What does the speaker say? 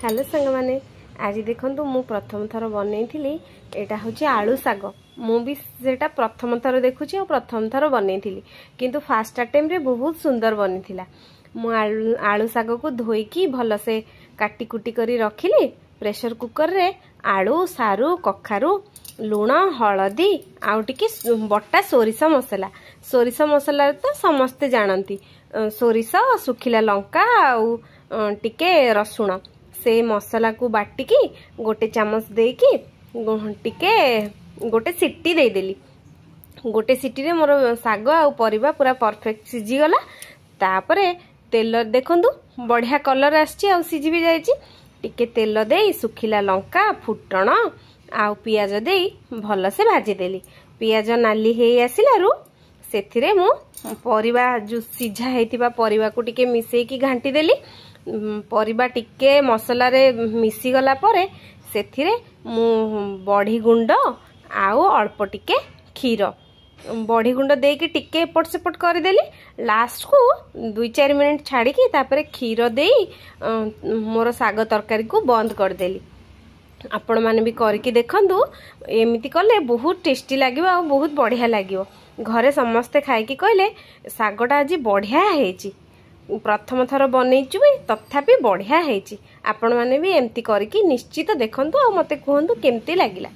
Hello सांग माने आज देखो मु प्रथम थर बनई एटा हूँ आलू साग मु भी सेटा प्रथम थर देखुची और प्रथम थर बनई किंतु फास्ट अटेम्प्ट रे बहुत सुंदर बनी मु आलू साग को धोईकी भल से काटी कुटी करी रखिली प्रेशर कुकर रे आलू सारू कखारू लुण हलदी आउ टिके बटा सोरिष मसला तो समस्ते जानती सोरिष सुखिला लंका आउ टिके रसुण से मसला को बाटिकी गोटे चामच देकी टिके गोटे सिटी देदेली गोटे सिटी रे मोर साग आ परिबा पूरा परफेक्ट सिझी गला तापरे तेल देखंतु बढ़िया कलर आछि आ सिझी भी जाइछि टिके तेल देई सुखिला लंका फुटण आ पियाज देई भल से भाजी देली पियाज नाली हे आसिलारु सेथिरे मु परिबा जो सिझा हेतिबा परिबा को टिके मिसेई की घांटी देली परिबा टिके मसला रे मिसी गला परे सेथिरे मु बड़ी गुंड आउ अल्प टिके खीर बड़ी गुंड देकी टिके एपट सेपट कर देली लास्ट को 2-4 मिनट छाड़ी की तापरे खीर देई मोर साग तरकारी को बंद कर देली आपण माने भी करके देखंतु एमिति कले बहुत टेस्टी लागिवो आ बहुत बढ़िया लागिवो घरे समस्ते खाइकी कहले सागटा आज बढ़िया हेची प्रथम थर बनईचु भी तथापि बढ़िया हेची आपण माने भी एमती करके निश्चित देखंतु आ मते कहंतु केमती लागिला।